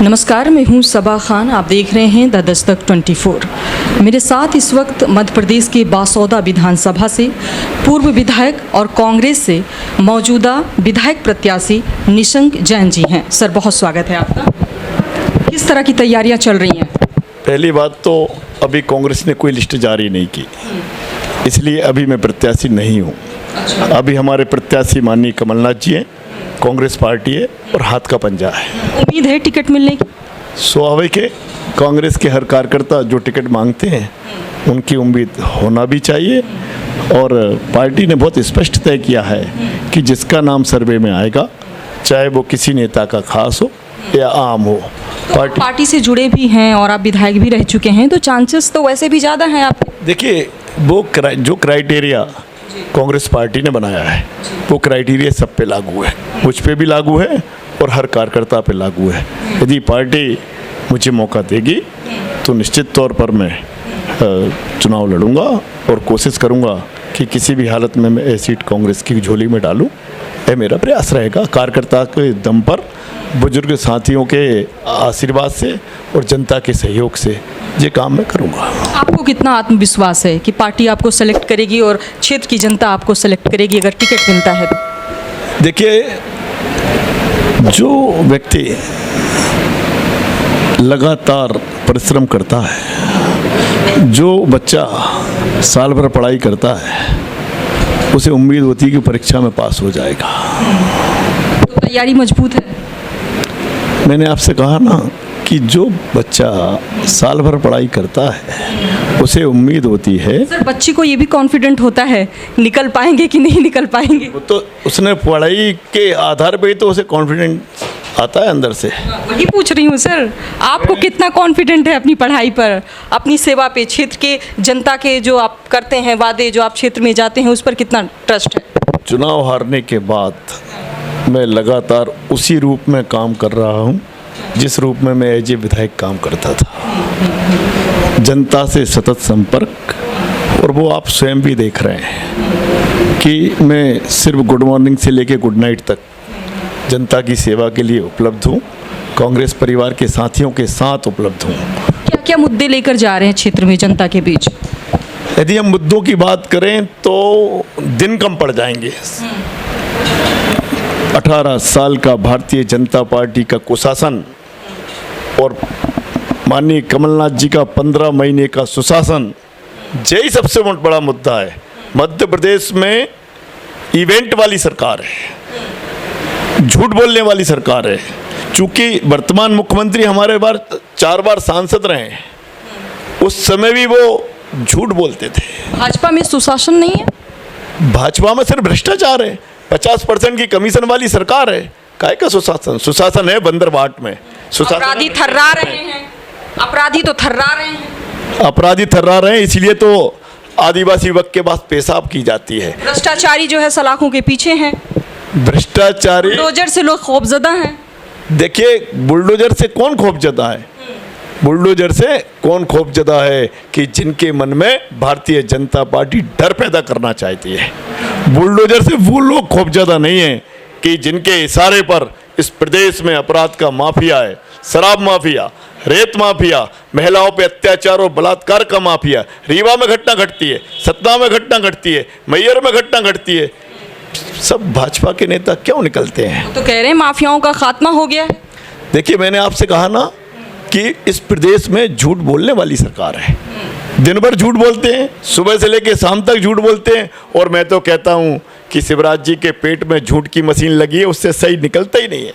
नमस्कार, मैं हूं सबा खान। आप देख रहे हैं द दस्तक 24। मेरे साथ इस वक्त मध्य प्रदेश के बासौदा विधानसभा से पूर्व विधायक और कांग्रेस से मौजूदा विधायक प्रत्याशी निशंक जैन जी हैं। सर, बहुत स्वागत है आपका। किस तरह की तैयारियां चल रही हैं? पहली बात तो अभी कांग्रेस ने कोई लिस्ट जारी नहीं की, इसलिए अभी मैं प्रत्याशी नहीं हूँ। अभी हमारे प्रत्याशी माननीय कमलनाथ जी हैं, कांग्रेस पार्टी है और हाथ का पंजा है। उम्मीद है टिकट मिलने की? स्वाभाविक है, कांग्रेस के हर कार्यकर्ता जो टिकट मांगते हैं उनकी उम्मीद होना भी चाहिए। और पार्टी ने बहुत स्पष्ट तय किया है कि जिसका नाम सर्वे में आएगा, चाहे वो किसी नेता का खास हो या आम हो, तो पार्टी से जुड़े भी हैं और आप विधायक भी रह चुके हैं, तो चांसेस तो वैसे भी ज़्यादा हैं आप। देखिए, वो जो क्राइटेरिया कांग्रेस पार्टी ने बनाया है वो क्राइटेरिया सब पे लागू है, मुझ पे भी लागू है और हर कार्यकर्ता पे लागू है। यदि पार्टी मुझे मौका देगी तो निश्चित तौर पर मैं चुनाव लड़ूंगा और कोशिश करूंगा कि किसी भी हालत में मैं सीट कांग्रेस की झोली में डालूं। यह मेरा प्रयास रहेगा। कार्यकर्ता के दम पर, बुजुर्ग साथियों के आशीर्वाद से और जनता के सहयोग से ये काम मैं करूंगा। आपको कितना आत्मविश्वास है कि पार्टी आपको सेलेक्ट करेगी और क्षेत्र की जनता आपको सेलेक्ट करेगी अगर टिकट मिलता है तो? देखिए, जो व्यक्ति लगातार परिश्रम करता है, जो बच्चा साल भर पढ़ाई करता है, उसे उम्मीद होती है कि परीक्षा में पास हो जाएगा। तो तैयारी मजबूत है? मैंने आपसे कहा ना कि जो बच्चा साल भर पढ़ाई करता है उसे उम्मीद होती है। सर, बच्चे को ये भी कॉन्फिडेंट होता है निकल पाएंगे कि नहीं निकल पाएंगे। वो तो उसने पढ़ाई के आधार पे ही तो उसे कॉन्फिडेंस आता है अंदर से। वही पूछ रही हूँ सर, आपको कितना कॉन्फिडेंट है अपनी पढ़ाई पर, अपनी सेवा पे, क्षेत्र के जनता के जो आप करते हैं वादे, जो आप क्षेत्र में जाते हैं, उस पर कितना ट्रस्ट है? चुनाव हारने के बाद मैं लगातार उसी रूप में काम कर रहा हूँ जिस रूप में मैं एज ए विधायक काम करता था। जनता से सतत संपर्क, और वो आप स्वयं भी देख रहे हैं कि मैं सिर्फ गुड मॉर्निंग से लेके गुड नाइट तक जनता की सेवा के लिए उपलब्ध हूँ। कांग्रेस परिवार के साथियों के साथ उपलब्ध हूँ। क्या क्या मुद्दे लेकर जा रहे हैं क्षेत्र में जनता के बीच? यदि हम मुद्दों की बात करें तो दिन कम पड़ जाएंगे। 18 साल का भारतीय जनता पार्टी का कुशासन और माननीय कमलनाथ जी का 15 महीने का सुशासन, यही सबसे बड़ा मुद्दा है। मध्य प्रदेश में इवेंट वाली सरकार है, झूठ बोलने वाली सरकार है। चूंकि वर्तमान मुख्यमंत्री हमारे 4 बार सांसद रहे हैं, उस समय भी वो झूठ बोलते थे। भाजपा में सुशासन नहीं है? भाजपा में सिर्फ भ्रष्टाचार है। 50% की कमीशन वाली सरकार है। काय का सुशासन? सुशासन है बंदरबाट में। अपराधी थर्रा रहे हैं, अपराधी तो थर्रा रहे हैं। अपराधी थर्रा रहे हैं, इसलिए तो आदिवासी वर्ग के पास पेशाब की जाती है। भ्रष्टाचारी जो है सलाखों के पीछे हैं। भ्रष्टाचारी, बुलडोजर से लोग खौफजदा हैं। देखिए, बुलडोजर से कौन खौफजदा है? बुलडोजर से कौन खौफजदा है कि जिनके मन में भारतीय जनता पार्टी डर पैदा करना चाहती है। बुलडोजर से वो लोग खौफजदा नहीं है कि जिनके इशारे पर इस प्रदेश में अपराध का माफिया है, शराब माफिया, रेत माफिया, महिलाओं पे अत्याचार और बलात्कार का माफिया। रीवा में घटना घटती है, सतना में घटना घटती है, मैयर में घटना घटती है। सब भाजपा के नेता क्यों निकलते हैं? तो कह रहे हैं माफियाओं का खात्मा हो गया है। देखिए, मैंने आपसे कहा ना कि इस प्रदेश में झूठ बोलने वाली सरकार है। दिन भर झूठ बोलते हैं, सुबह से लेकर शाम तक झूठ बोलते हैं। और मैं तो कहता हूं कि शिवराज जी के पेट में झूठ की मशीन लगी है, उससे सही निकलता ही नहीं है।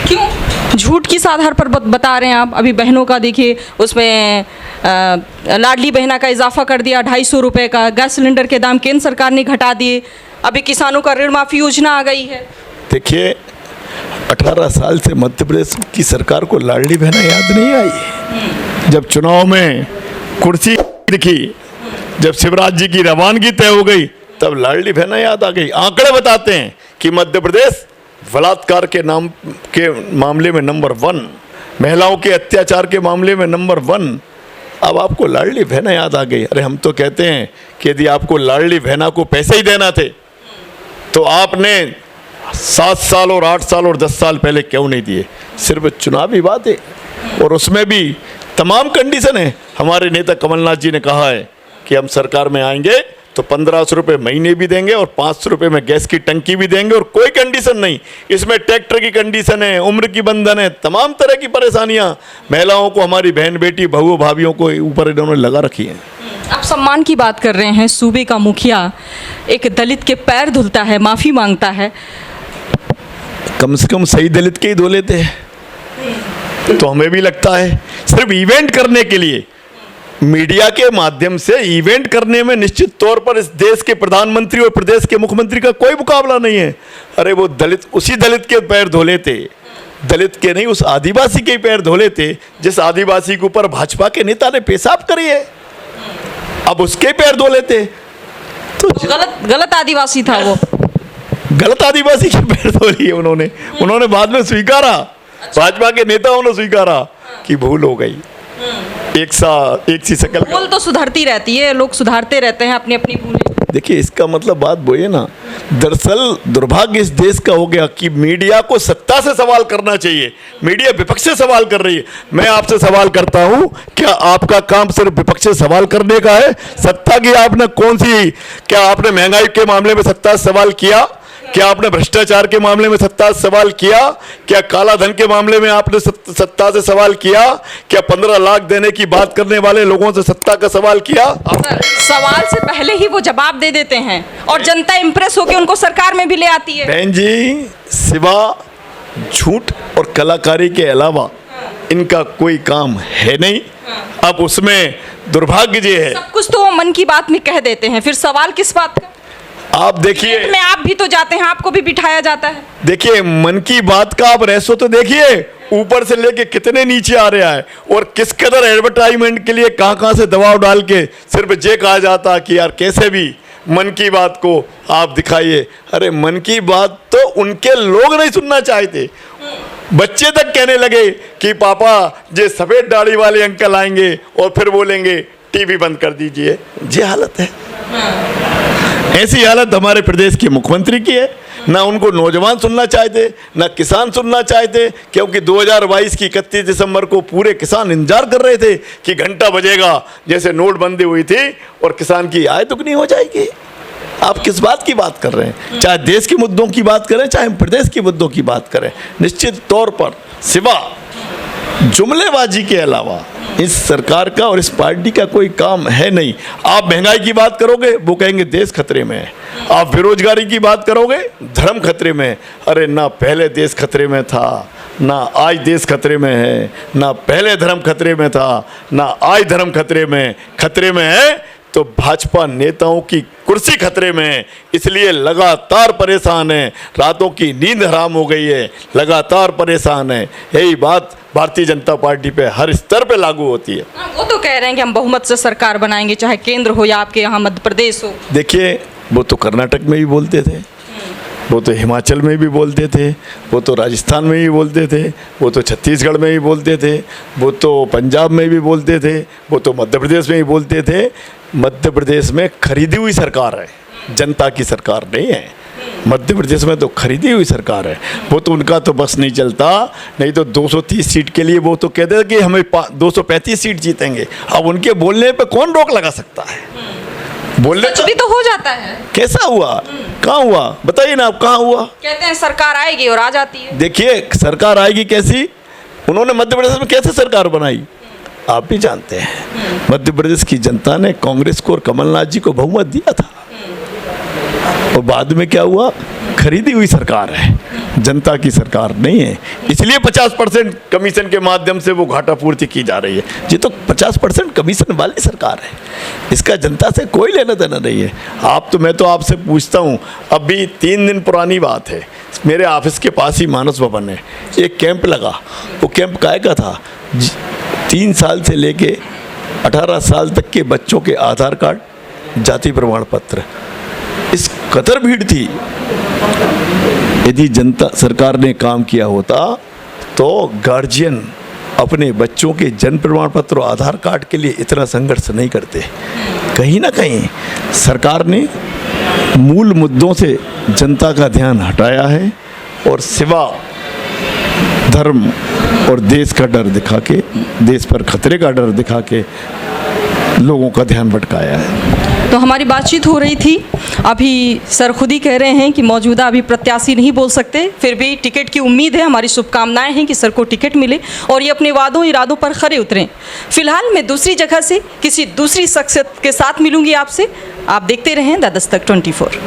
क्यों? झूठ किस आधार पर बता रहे हैं आप? अभी बहनों का देखिए, उसमें लाडली बहना का इजाफा कर दिया, 250 रुपये का। गैस सिलेंडर के दाम केंद्र सरकार ने घटा दिए। अभी किसानों का ऋण माफी योजना आ गई है। देखिए, 18 साल से मध्य प्रदेश की सरकार को लाडली बहना याद नहीं आई। जब चुनाव में कुर्सी दिखी, जब शिवराज जी की रवानगी तय हो गई, तब लाडली बहना याद आ गई। आंकड़े बताते हैं कि मध्य प्रदेश बलात्कार के मामले में नंबर 1, महिलाओं के अत्याचार के मामले में नंबर 1। अब आपको लाडली बहना याद आ गई। अरे हम तो कहते हैं कि यदि आपको लाडली बहना को पैसे ही देना थे तो आपने 7 साल और 8 साल और 10 साल पहले क्यों नहीं दिए? सिर्फ चुनावी बात है, और उसमें भी तमाम कंडीशन है। हमारे नेता कमलनाथ जी ने कहा है कि हम सरकार में आएंगे तो 1500 रुपये महीने भी देंगे और 500 रुपये में गैस की टंकी भी देंगे, और कोई कंडीशन नहीं। इसमें ट्रैक्टर की कंडीशन है, उम्र की बंधन है, तमाम तरह की परेशानियां महिलाओं को, हमारी बहन बेटी बहुओं भाभीियों को ऊपर इन्होंने लगा रखी हैं। आप सम्मान की बात कर रहे हैं। सूबे का मुखिया एक दलित के पैर धुलता है, माफ़ी मांगता है। कम से कम सही दलित के ही धो लेते हैं, तो हमें भी लगता है सिर्फ इवेंट करने के लिए, मीडिया के माध्यम से इवेंट करने में निश्चित तौर पर इस देश के प्रधानमंत्री और प्रदेश के मुख्यमंत्री का कोई मुकाबला नहीं है। अरे वो दलित, उसी दलित के पैर धो लेते, दलित के नहीं, उस आदिवासी के पैर धो लेते जिस आदिवासी के ऊपर भाजपा के नेता ने पेशाब करी है, अब उसके पैर धो लेते। तो गलत आदिवासी था वो, गलत आदिवासी के पैर धो लिए उन्होंने बाद में स्वीकारा, भाजपा के नेताओं ने स्वीकारा कि भूल हो गई। एक सी शकल, भूल तो सुधरती रहती है, लोग सुधारते रहते हैं अपनी अपनी भूलें। देखिए इसका मतलब बात वो है ना, दरअसल दुर्भाग्य इस देश का हो गया कि मीडिया को सत्ता से सवाल करना चाहिए, मीडिया विपक्ष से सवाल कर रही है। मैं आपसे सवाल करता हूं, क्या आपका काम सिर्फ विपक्ष से सवाल करने का है? सत्ता की आपने कौन सी, क्या आपने महंगाई के मामले में सत्ता से सवाल किया? क्या आपने भ्रष्टाचार के मामले में सत्ता से सवाल किया? क्या काला धन के मामले में आपने सत्ता से सवाल किया? क्या 15 लाख देने की बात करने वाले लोगों से सत्ता का सवाल किया? सवाल से पहले ही वो जवाब दे देते हैं और जनता इंप्रेस होकर उनको सरकार में भी ले आती है। बहन जी, सिवा झूठ और कलाकारी के अलावा इनका कोई काम है नहीं। अब उसमें दुर्भाग्य ये है, सब कुछ तो वो मन की बात में कह देते हैं, फिर सवाल किस बात का? आप देखिए, में आप भी तो जाते हैं, आपको भी बिठाया जाता है। देखिए मन की बात का आप रहसो तो देखिए, ऊपर से लेके कितने नीचे आ रहा है, और किस कदर एडवर्टाइजमेंट के लिए कहां से दबाव डाल के सिर्फ ये कहा जाता कि यार कैसे भी मन की बात को आप दिखाइए। अरे मन की बात तो उनके लोग नहीं सुनना चाहते, बच्चे तक कहने लगे कि पापा ये सफेद दाढ़ी वाले अंकल आएंगे और फिर बोलेंगे टीवी बंद कर दीजिए। ये हालत है, ऐसी हालत हमारे प्रदेश के मुख्यमंत्री की है। ना उनको नौजवान सुनना चाहते, ना किसान सुनना चाहते, क्योंकि 2022 की 31 दिसंबर को पूरे किसान इंतजार कर रहे थे कि घंटा बजेगा जैसे नोटबंदी हुई थी और किसान की आय दुगनी हो जाएगी। आप किस बात की बात कर रहे हैं? चाहे देश के मुद्दों की बात करें, चाहे प्रदेश के मुद्दों की बात करें, निश्चित तौर पर सिवा जुमलेबाजी के अलावा इस सरकार का और इस पार्टी का कोई काम है नहीं। आप महंगाई की बात करोगे, वो कहेंगे देश खतरे में है। आप बेरोजगारी की बात करोगे, धर्म खतरे में है। अरे ना पहले देश खतरे में था, ना आज देश खतरे में है, ना पहले धर्म खतरे में था, ना आज धर्म खतरे में है। तो भाजपा नेताओं की कुर्सी खतरे में है, इसलिए लगातार परेशान है, रातों की नींद हराम हो गई है, लगातार परेशान है। यही बात भारतीय जनता पार्टी पे हर स्तर पे लागू होती है। वो तो कह रहे हैं कि हम बहुमत से सरकार बनाएंगे, चाहे केंद्र हो या आपके यहाँ मध्य प्रदेश हो। देखिए वो तो कर्नाटक में भी बोलते थे, वो तो हिमाचल में भी बोलते थे, वो तो राजस्थान में भी बोलते थे, वो तो छत्तीसगढ़ में भी बोलते थे, वो तो पंजाब में भी बोलते थे, वो तो मध्य प्रदेश में भी बोलते थे। मध्य प्रदेश में खरीदी हुई सरकार है, जनता की सरकार नहीं है। मध्य प्रदेश में तो खरीदी हुई सरकार है, वो तो उनका तो बस नहीं चलता। नहीं तो 230 सीट के लिए वो तो कहते हैं कि हमें 235 सीट जीतेंगे। अब उनके बोलने पे कौन रोक लगा सकता है? बोलने कुछ भी तो हो जाता है। कैसा हुआ, कहाँ हुआ, बताइए ना आप, कहाँ हुआ? कहते हैं सरकार आएगी और आ जाती है। देखिए सरकार आएगी कैसी, उन्होंने मध्य प्रदेश में कैसे सरकार बनाई आप भी जानते हैं। मध्य प्रदेश की जनता ने कांग्रेस को और कमलनाथ जी को बहुमत दिया था, और बाद में क्या हुआ? खरीदी हुई सरकार है, जनता की सरकार नहीं है। इसलिए 50% कमीशन के माध्यम से वो घाटा पूर्ति की जा रही है। ये तो 50% कमीशन वाली सरकार है, इसका जनता से कोई लेना देना नहीं है। मैं तो आपसे पूछता हूँ, अभी 3 दिन पुरानी बात है, मेरे ऑफिस के पास ही मानस भवन है, एक कैंप लगा। वो कैंप काय का था? 3 साल से लेके 18 साल तक के बच्चों के आधार कार्ड, जाति प्रमाण पत्र, इस कदर भीड़ थी। यदि जनता सरकार ने काम किया होता तो गार्जियन अपने बच्चों के जन्म प्रमाण पत्र और आधार कार्ड के लिए इतना संघर्ष नहीं करते। कहीं ना कहीं सरकार ने मूल मुद्दों से जनता का ध्यान हटाया है और सिवा धर्म और देश का डर दिखा के, देश पर खतरे का डर दिखा के लोगों का ध्यान भटकाया है। तो हमारी बातचीत हो रही थी, अभी सर खुद ही कह रहे हैं कि मौजूदा अभी प्रत्याशी नहीं बोल सकते, फिर भी टिकट की उम्मीद है, हमारी शुभकामनाएं हैं कि सर को टिकट मिले और ये अपने वादों इरादों पर खरे उतरें। फिलहाल मैं दूसरी जगह से किसी दूसरी शख्सियत के साथ मिलूंगी आपसे। आप देखते रहें द दस्तक 24।